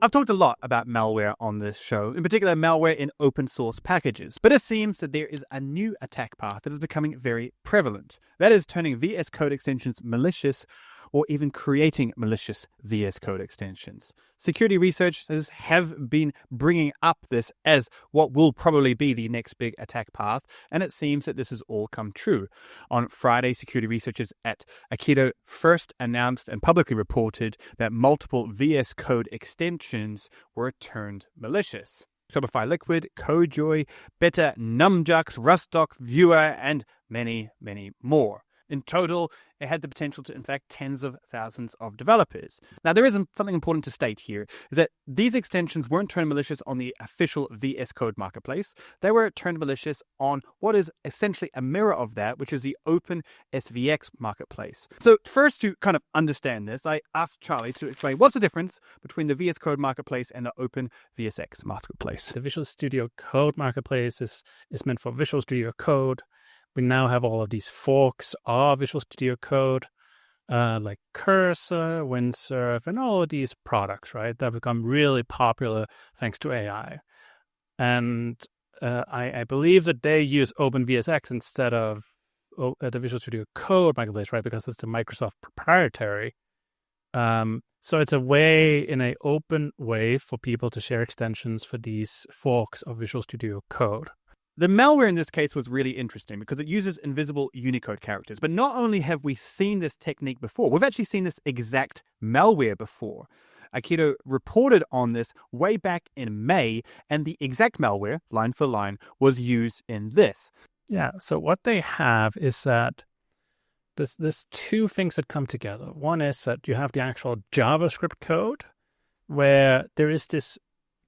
I've talked a lot about malware on this show, in particular malware in open source packages, but it seems that there is a new attack path that is becoming very prevalent. That is turning VS Code extensions malicious or even creating malicious VS Code extensions. Security researchers have been bringing up this as what will probably be the next big attack path, and it seems that this has all come true. On Friday, security researchers at Aikido first announced and publicly reported that multiple VS Code extensions were turned malicious. Shopify Liquid, CodeJoy, Beta, Numjux, Rustdoc, Viewer, and many, many more. In total, it had the potential to infect tens of thousands of developers. Now, there is something important to state here, is that these extensions weren't turned malicious on the official VS Code marketplace. They were turned malicious on what is essentially a mirror of that, which is the OpenVSX marketplace. So first, to kind of understand this, I asked Charlie to explain what's the difference between the VS Code marketplace and the OpenVSX marketplace. The Visual Studio Code marketplace is meant for Visual Studio Code. We now have all of these forks of Visual Studio Code, like Cursor, Windsurf, and all of these products, right, that have become really popular thanks to AI. And I believe that they use OpenVSX instead of the Visual Studio Code marketplace, right, because it's the Microsoft proprietary. So it's a way, in an open way, for people to share extensions for these forks of Visual Studio Code. The malware in this case was really interesting because it uses invisible Unicode characters. But not only have we seen this technique before, we've actually seen this exact malware before. Aikido reported on this way back in May, and the exact malware, line for line, was used in this. Yeah, so what they have is that there's two things that come together. One is that you have the actual JavaScript code, where there is this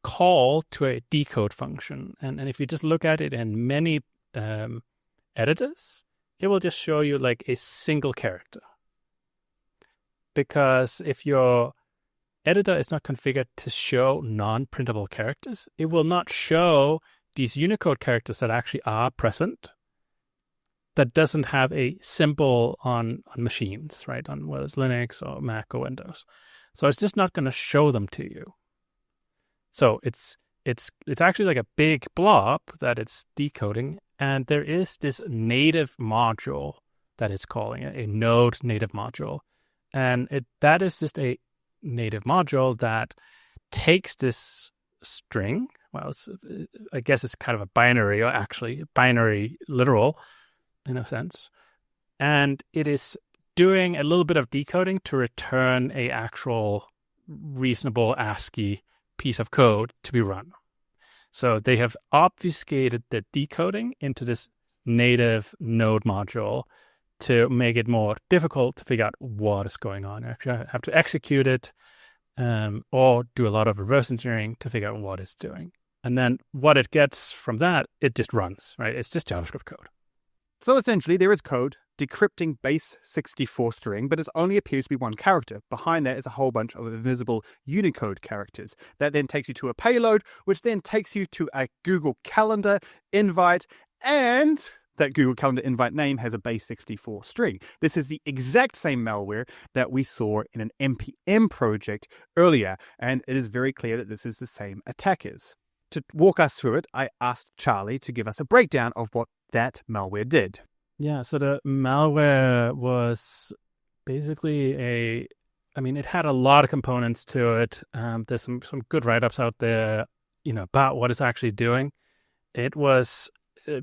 call to a decode function. And if you just look at it in many editors, it will just show you like a single character. Because if your editor is not configured to show non-printable characters, it will not show these Unicode characters that actually are present that doesn't have a symbol on machines, right? On whether it's Linux or Mac or Windows. So it's just not going to show them to you. So it's actually like a big blob that it's decoding, and there is this native module that it's calling a node native module, and that is just a native module that takes this string. Well, I guess it's kind of a binary, or actually binary literal in a sense, and it is doing a little bit of decoding to return a actual reasonable ASCII piece of code to be run. So they have obfuscated the decoding into this native node module to make it more difficult to figure out what is going on. You actually have to execute it or do a lot of reverse engineering to figure out what it's doing. And then what it gets from that, it just runs, right? It's just JavaScript code. So essentially, there is code decrypting base 64 string, but it only appears to be one character. Behind that is a whole bunch of invisible Unicode characters. That then takes you to a payload, which then takes you to a Google Calendar invite, and that Google Calendar invite name has a base 64 string. This is the exact same malware that we saw in an NPM project earlier, and it is very clear that this is the same attackers. To walk us through it, I asked Charlie to give us a breakdown of what that malware did. Yeah, so the malware was basically it had a lot of components to it. There's some good write-ups out there, about what it's actually doing. It was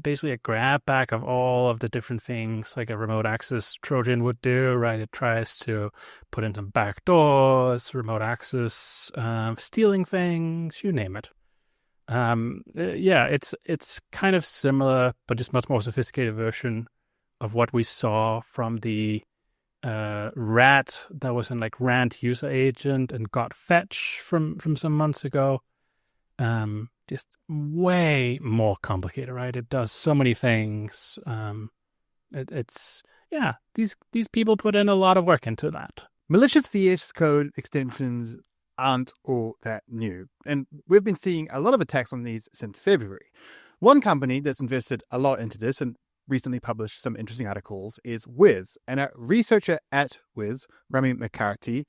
basically a grab bag of all of the different things like a remote access Trojan would do, right? It tries to put in some backdoors, remote access, stealing things, you name it. It's kind of similar, but just much more sophisticated version of what we saw from the rat that was in like rant user agent and got fetch from some months ago. Just way more complicated, right? It does so many things. These people put in a lot of work into that. Malicious VS Code extensions aren't all that new, and we've been seeing a lot of attacks on these since February. One company that's invested a lot into this and recently published some interesting articles is Wiz, and a researcher at Wiz, Rami McCarthy,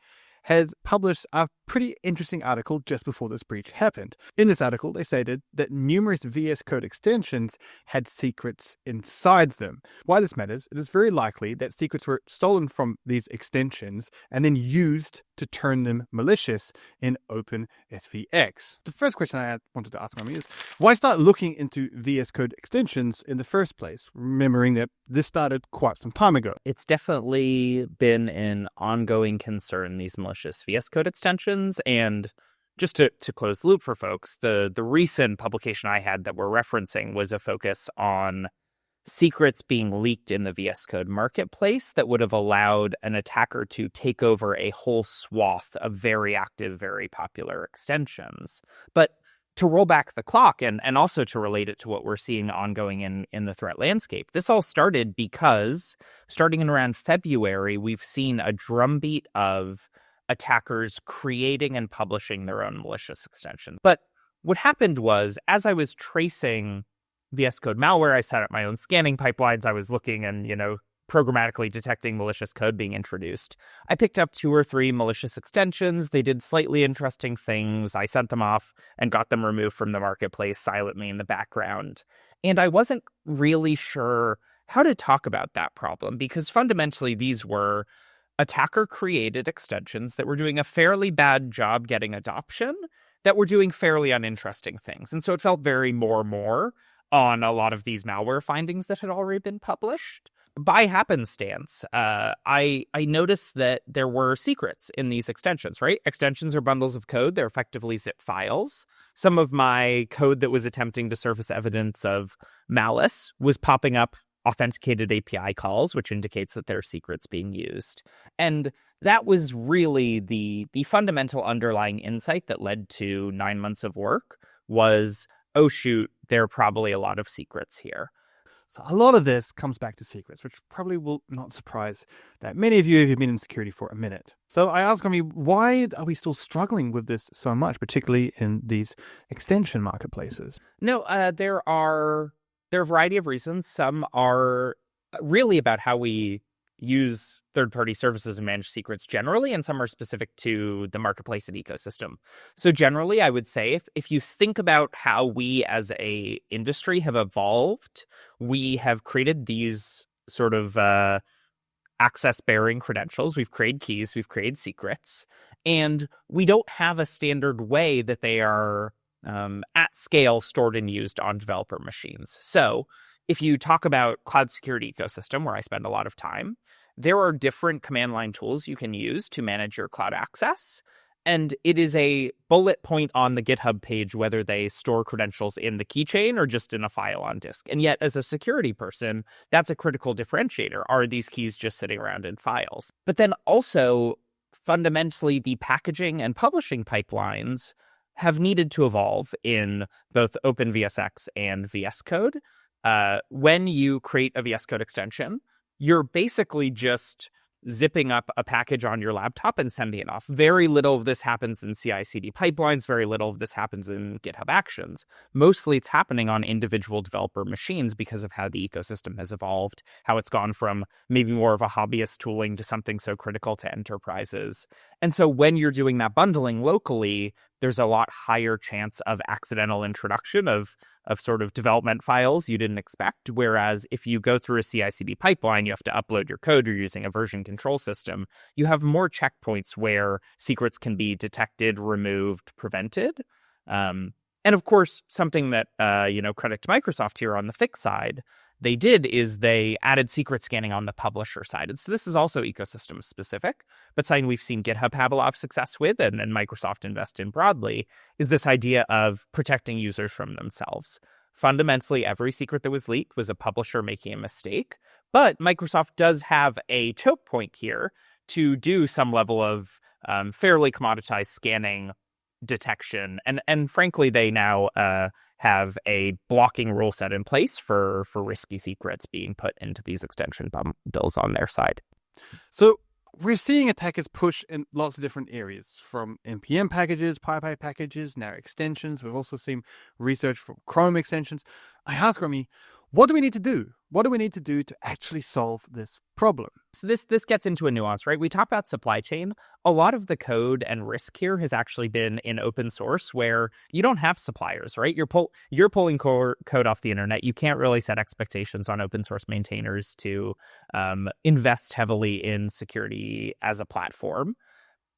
has published a pretty interesting article just before this breach happened. In this article, they stated that numerous VS Code extensions had secrets inside them. Why this matters, it is very likely that secrets were stolen from these extensions and then used to turn them malicious in OpenVSX. The first question I wanted to ask Rami is, why start looking into VS Code extensions in the first place, remembering that this started quite some time ago? It's definitely been an ongoing concern, these malicious VS Code extensions. And just to close the loop for folks, the recent publication I had that we're referencing was a focus on secrets being leaked in the VS Code marketplace that would have allowed an attacker to take over a whole swath of very active, very popular extensions. But to roll back the clock and also to relate it to what we're seeing ongoing in the threat landscape, this all started because starting in around February, we've seen a drumbeat of attackers creating and publishing their own malicious extension. But what happened was, as I was tracing VS Code malware, I set up my own scanning pipelines. I was looking and, programmatically detecting malicious code being introduced. I picked up 2 or 3 malicious extensions. They did slightly interesting things. I sent them off and got them removed from the marketplace silently in the background. And I wasn't really sure how to talk about that problem because fundamentally these were attacker-created extensions that were doing a fairly bad job getting adoption, that were doing fairly uninteresting things. And so it felt very more on a lot of these malware findings that had already been published. By happenstance, I noticed that there were secrets in these extensions, right? Extensions are bundles of code. They're effectively zip files. Some of my code that was attempting to surface evidence of malice was popping up authenticated API calls, which indicates that there are secrets being used. And that was really the fundamental underlying insight that led to 9 months of work was, oh shoot, there are probably a lot of secrets here. So a lot of this comes back to secrets, which probably will not surprise that many of you have been in security for a minute. So I ask me, why are we still struggling with this so much, particularly in these extension marketplaces? No, there are a variety of reasons. Some are really about how we use third-party services and manage secrets generally, and some are specific to the marketplace and ecosystem. So generally, I would say if you think about how we as a industry have evolved, we have created these sort of access-bearing credentials. We've created keys, we've created secrets, and we don't have a standard way that they are at scale stored and used on developer machines. So if you talk about cloud security ecosystem, where I spend a lot of time, there are different command line tools you can use to manage your cloud access. And it is a bullet point on the GitHub page whether they store credentials in the keychain or just in a file on disk. And yet, as a security person, that's a critical differentiator. Are these keys just sitting around in files? But then also, fundamentally, the packaging and publishing pipelines have needed to evolve in both OpenVSX and VS Code. When you create a VS Code extension, you're basically just zipping up a package on your laptop and sending it off. Very little of this happens in CI/CD pipelines. Very little of this happens in GitHub Actions. Mostly it's happening on individual developer machines because of how the ecosystem has evolved, how it's gone from maybe more of a hobbyist tooling to something so critical to enterprises. And so when you're doing that bundling locally, there's a lot higher chance of accidental introduction of sort of development files you didn't expect. Whereas if you go through a CI/CD pipeline, you have to upload your code, you're using a version control system, you have more checkpoints where secrets can be detected, removed, prevented. And of course, something that, credit to Microsoft here on the fix side, they did is they added secret scanning on the publisher side. And so this is also ecosystem specific, but something we've seen GitHub have a lot of success with and Microsoft invest in broadly is this idea of protecting users from themselves. Fundamentally, every secret that was leaked was a publisher making a mistake, but Microsoft does have a choke point here to do some level of fairly commoditized scanning detection. And frankly, they now have a blocking rule set in place for risky secrets being put into these extension bundles on their side. So we're seeing attackers push in lots of different areas, from NPM packages, PyPy packages, now extensions. We've also seen research from Chrome extensions. I ask Rami, What do we need to do? What do we need to do to actually solve this problem? So this gets into a nuance, right? We talk about supply chain. A lot of the code and risk here has actually been in open source, where you don't have suppliers, right? You're pulling code off the internet. You can't really set expectations on open source maintainers to invest heavily in security as a platform.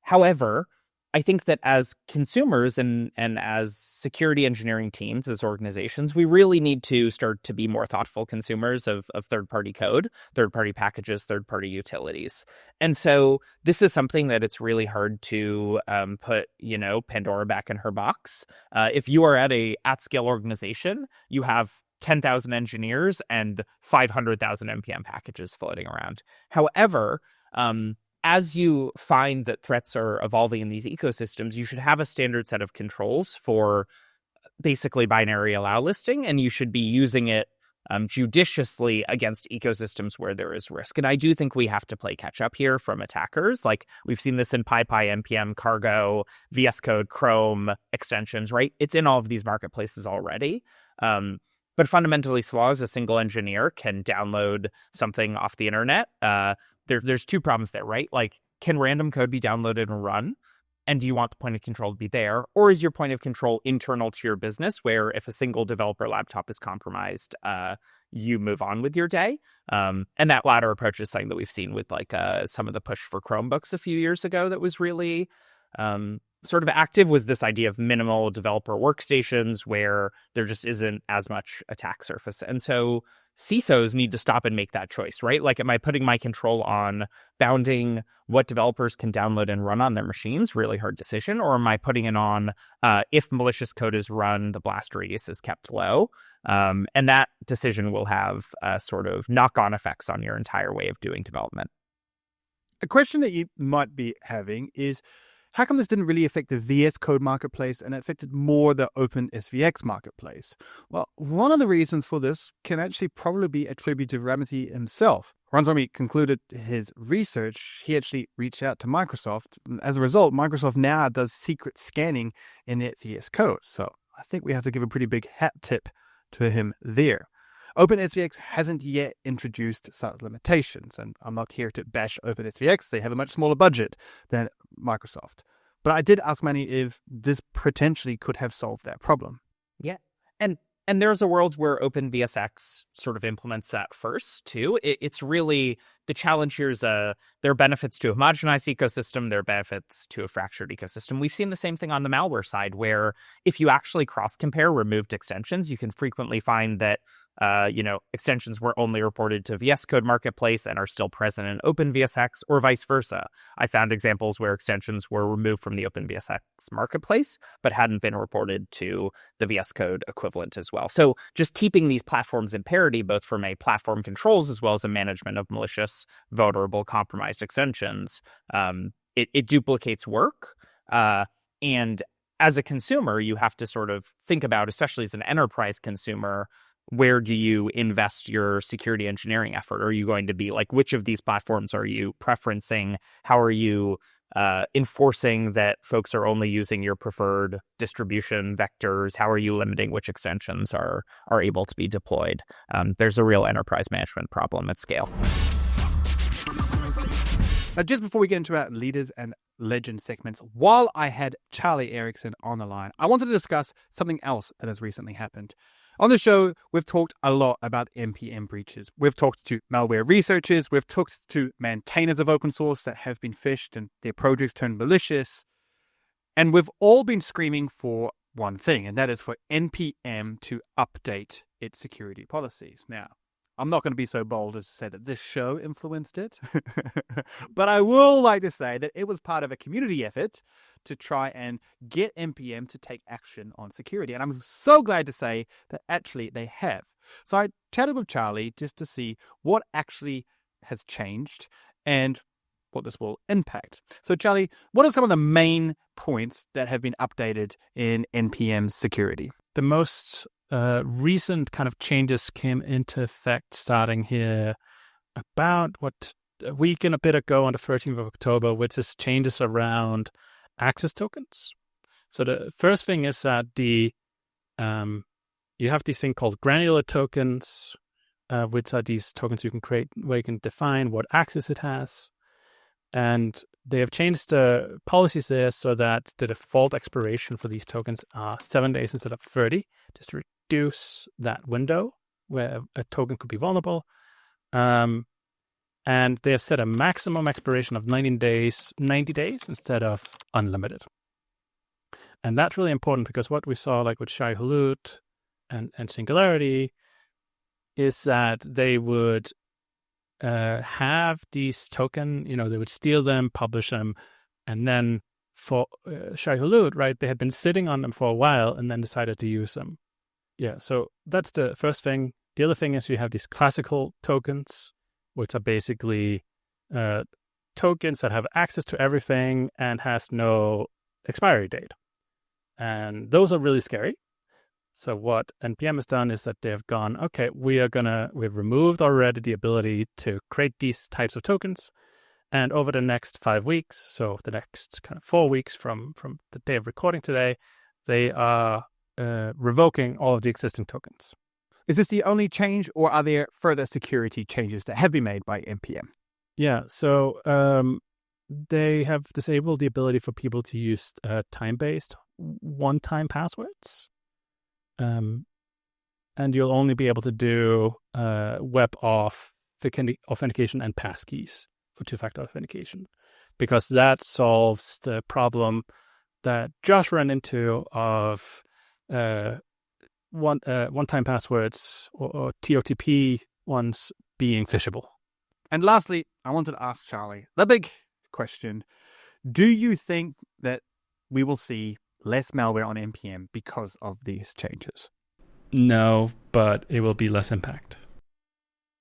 However, I think that as consumers and as security engineering teams, as organizations, we really need to start to be more thoughtful consumers of third-party code, third-party packages, third-party utilities. And so this is something that it's really hard to put, Pandora back in her box. If you are at-scale organization, you have 10,000 engineers and 500,000 NPM packages floating around. However, as you find that threats are evolving in these ecosystems, you should have a standard set of controls for basically binary allow listing, and you should be using it judiciously against ecosystems where there is risk. And I do think we have to play catch up here from attackers. Like we've seen this in PyPy, NPM, Cargo, VS Code, Chrome extensions, right? It's in all of these marketplaces already. But fundamentally, so long as a single engineer can download something off the internet, there's two problems there, right? Like, can random code be downloaded and run? And do you want the point of control to be there? Or is your point of control internal to your business, where if a single developer laptop is compromised, you move on with your day? And that latter approach is something that we've seen with some of the push for Chromebooks a few years ago that was really sort of active, was this idea of minimal developer workstations where there just isn't as much attack surface. And so CISOs need to stop and make that choice, right? Like, am I putting my control on bounding what developers can download and run on their machines? Really hard decision. Or am I putting it on if malicious code is run, the blast radius is kept low? And that decision will have sort of knock-on effects on your entire way of doing development. A question that you might be having is, how come this didn't really affect the VS Code marketplace and it affected more the OpenVSX marketplace? Well, one of the reasons for this can actually probably be attributed to Rami himself. Once Rami concluded his research, he actually reached out to Microsoft. As a result, Microsoft now does secret scanning in their VS Code. So I think we have to give a pretty big hat tip to him there. OpenVSX hasn't yet introduced such limitations, and I'm not here to bash OpenVSX. They have a much smaller budget than Microsoft. But I did ask Manny if this potentially could have solved that problem. Yeah. And there's a world where OpenVSX sort of implements that first, too. It's really, the challenge here is there are benefits to a homogenized ecosystem, there are benefits to a fractured ecosystem. We've seen the same thing on the malware side, where if you actually cross-compare removed extensions, you can frequently find that extensions were only reported to VS Code Marketplace and are still present in OpenVSX, or vice versa. I found examples where extensions were removed from the OpenVSX Marketplace, but hadn't been reported to the VS Code equivalent as well. So just keeping these platforms in parity, both from a platform controls as well as a management of malicious, vulnerable, compromised extensions, it duplicates work. And as a consumer, you have to sort of think about, especially as an enterprise consumer, where do you invest your security engineering effort? Are you going to be like, which of these platforms are you preferencing? How are you enforcing that folks are only using your preferred distribution vectors? How are you limiting which extensions are able to be deployed? There's a real enterprise management problem at scale. Now, just before we get into our leaders and legend segments, while I had Charlie Eriksen on the line, I wanted to discuss something else that has recently happened. On the show, we've talked a lot about NPM breaches. We've talked to malware researchers. We've talked to maintainers of open source that have been phished and their projects turned malicious. And we've all been screaming for one thing, and that is for NPM to update its security policies. Now, I'm not going to be so bold as to say that this show influenced it, but I will like to say that it was part of a community effort to try and get NPM to take action on security. And I'm so glad to say that actually they have. So I chatted with Charlie just to see what actually has changed and what this will impact. So Charlie, what are some of the main points that have been updated in NPM security? The most recent kind of changes came into effect starting here about a week and a bit ago on the 13th of October, which is changes around access tokens. So the first thing is that the you have these thing called granular tokens, which are these tokens you can create where you can define what access it has. And they have changed the policies there so that the default expiration for these tokens are 7 days instead of 30, just to reduce that window where a token could be vulnerable. And they have set a maximum expiration of 90 days instead of unlimited. And that's really important because what we saw, like with Shai Hulud and Singularity, is that they would have these token, they would steal them, publish them, and then for Shai Hulud, right, they had been sitting on them for a while and then decided to use them. Yeah, so that's the first thing. The other thing is you have these classical tokens, which are basically tokens that have access to everything and has no expiry date. And those are really scary. So what NPM has done is that they have gone, okay, we've removed already the ability to create these types of tokens. And over the next 5 weeks, so the next kind of 4 weeks from the day of recording today, they are revoking all of the existing tokens. Is this the only change, or are there further security changes that have been made by NPM? Yeah, so they have disabled the ability for people to use time-based one-time passwords. And you'll only be able to do web authentication and passkeys for two-factor authentication, because that solves the problem that Josh ran into of one-time passwords or TOTP ones being phishable. And lastly, I wanted to ask Charlie the big question. Do you think that we will see less malware on NPM because of these changes? No, but it will be less impact.